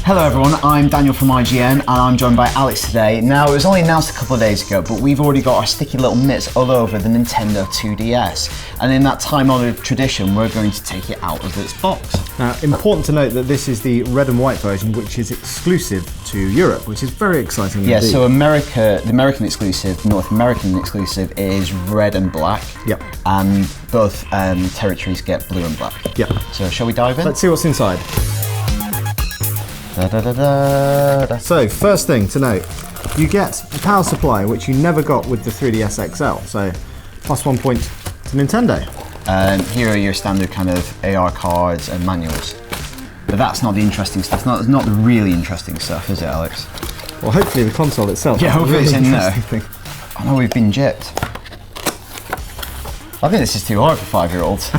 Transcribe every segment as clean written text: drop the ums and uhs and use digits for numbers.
Hello everyone, I'm Daniel from IGN and I'm joined by Alex today. Now, it was only announced a couple of days ago, but we've already got our sticky little mitts all over the Nintendo 2DS. And in that time-honoured tradition, we're going to take it out of its box. Now, important to note that this is the red and white version, which is exclusive to Europe, which is very exciting indeed. Yeah, so the American exclusive, North American exclusive is red and black. Yep. And both territories get blue and black. Yep. So shall we dive in? Let's see what's inside. Da, da, da, da, da. So, first thing to note, you get the power supply, which you never got with the 3DS XL. So, plus 1 point to Nintendo. Here are your standard kind of AR cards and manuals. But that's not the interesting stuff. That's not the really interesting stuff, is it, Alex? Well, hopefully the console itself. Yeah, hopefully it's in there. Thing. I know we've been gypped. I think this is too hard for 5-year-olds.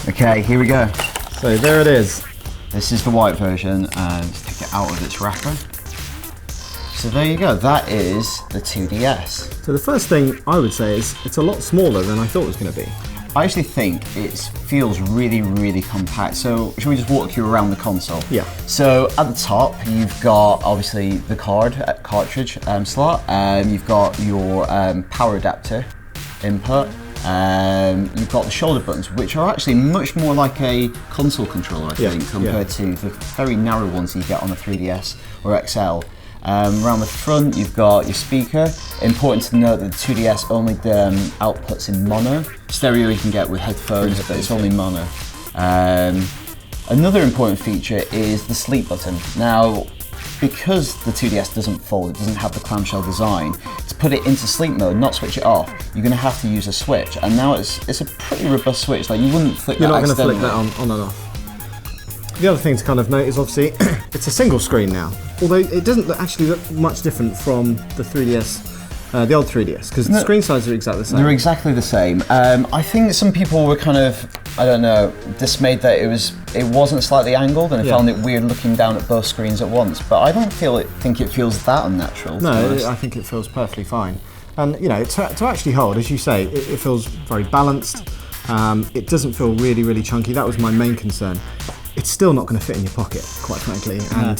Okay, here we go. So there it is. This is the white version, and let's take it out of its wrapper. So there you go, that is the 2DS. So the first thing I would say is it's a lot smaller than I thought it was going to be. I actually think it feels really, really compact. So should we just walk you around the console? Yeah. So at the top, you've got obviously the cartridge slot. You've got your power adapter input. You've got the shoulder buttons, which are actually much more like a console controller, I think, compared to the very narrow ones you get on the 3DS or XL. Around the front, you've got your speaker. Important to note that the 2DS only outputs in mono. Stereo you can get with headphones, but it's only mono. Another important feature is the sleep button. Now, because the 2DS doesn't fold, it doesn't have the clamshell design, to put it into sleep mode, not switch it off, you're going to have to use a switch. And now it's a pretty robust switch, like you wouldn't flick that accidentally. You're not going to flick that on and off. The other thing to kind of note is obviously it's a single screen now, although it doesn't actually look much different from the 3DS, the old 3DS, because the screen sizes are exactly the same. They're exactly the same. I think some people were kind of, I don't know, dismayed that it wasn't slightly angled, and found it weird looking down at both screens at once. But I don't think it feels that unnatural. No, I think it feels perfectly fine. And you know, to actually hold, as you say, it feels very balanced. It doesn't feel really, really chunky. That was my main concern. It's still not going to fit in your pocket, quite frankly. And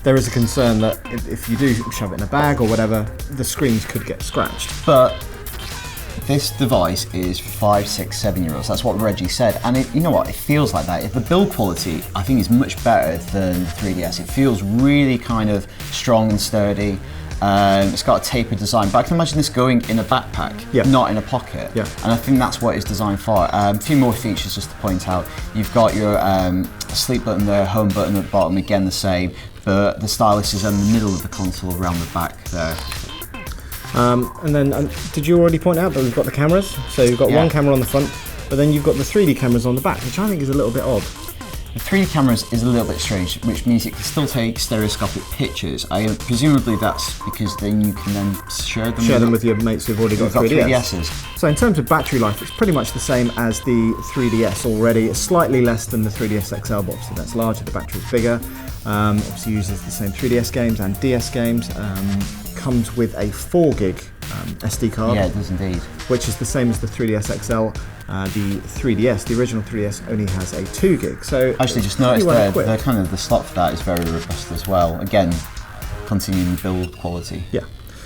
there is a concern that if you do shove it in a bag or whatever, the screens could get scratched. But this device is for 5, 6, 7-year-olds. That's what Reggie said, and you know what? It feels like that. The build quality, I think, is much better than the 3DS. It feels really kind of strong and sturdy. It's got a tapered design, but I can imagine this going in a backpack, not in a pocket. Yeah. And I think that's what it's designed for. A few more features just to point out. You've got your sleep button there, home button at the bottom, again the same, but the stylus is in the middle of the console around the back there. And then, did you already point out that we've got the cameras? So you've got one camera on the front, but then you've got the 3D cameras on the back, which I think is a little bit odd. The 3D cameras is a little bit strange, which means it can still take stereoscopic pictures. Presumably that's because then you can then share them with your mates who've already got 3DSs. So in terms of battery life, it's pretty much the same as the 3DS already. It's slightly less than the 3DS XL, but obviously that's larger, the battery's bigger. Obviously uses the same 3DS games and DS games. Comes with a 4 gig SD card. Yeah, it does indeed. Which is the same as the 3DS XL. The 3DS, the original 3DS, only has a 2 gig. So actually, just noticed the kind of the slot for that is very robust as well. Again, continuing build quality. Yeah.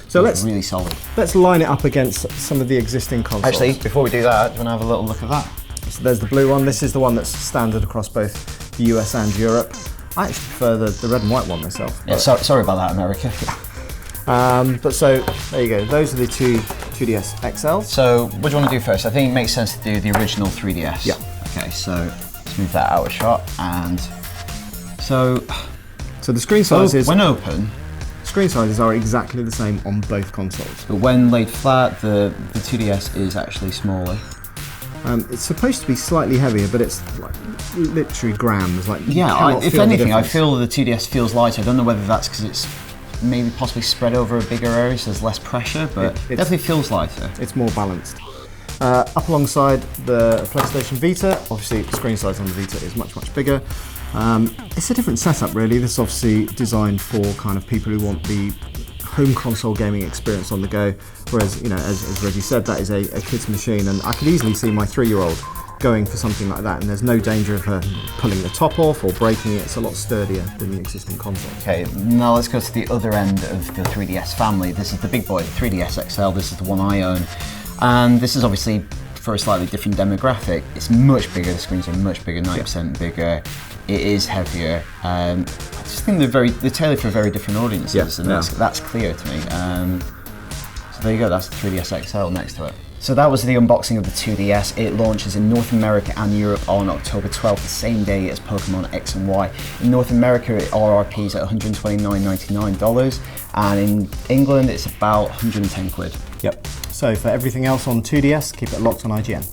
So it's really solid. Let's line it up against some of the existing consoles. Actually, before we do that, do you want to have a little look at that? So there's the blue one. This is the one that's standard across both the US and Europe. I actually prefer the red and white one myself. Yeah, sorry about that, America. But so, there you go. Those are the two 2DS XLs. So, what do you want to do first? I think it makes sense to do the original 3DS. Yeah. Okay, so let's move that out of shot. And so the screen sizes... when open... Screen sizes are exactly the same on both consoles. But when laid flat, the 2DS is actually smaller. It's supposed to be slightly heavier, but it's like literally grams. Like if anything, I feel the 2DS feels lighter. I don't know whether that's because it's maybe possibly spread over a bigger area, so there's less pressure, but it definitely feels lighter. It's more balanced. Up alongside the PlayStation Vita, obviously the screen size on the Vita is much, much bigger. It's a different setup really. This is obviously designed for kind of people who want the home console gaming experience on the go, whereas, you know, as Reggie said, that is a kid's machine, and I could easily see my 3-year-old going for something like that, and there's no danger of her pulling the top off or breaking it. It's a lot sturdier than the existing console. Okay, now let's go to the other end of the 3DS family. This is the big boy, the 3DS XL. This is the one I own, and this is obviously for a slightly different demographic. It's much bigger, the screens are much bigger, 90% bigger. It is heavier. I just think they're tailored for very different audiences, and that's clear to me. So there you go, that's the 3DS XL next to it. So that was the unboxing of the 2DS. It launches in North America and Europe on October 12th, the same day as Pokemon X and Y. In North America, it RRPs at $129.99, and in England, it's about 110 quid. Yep. So for everything else on 2DS, keep it locked on IGN.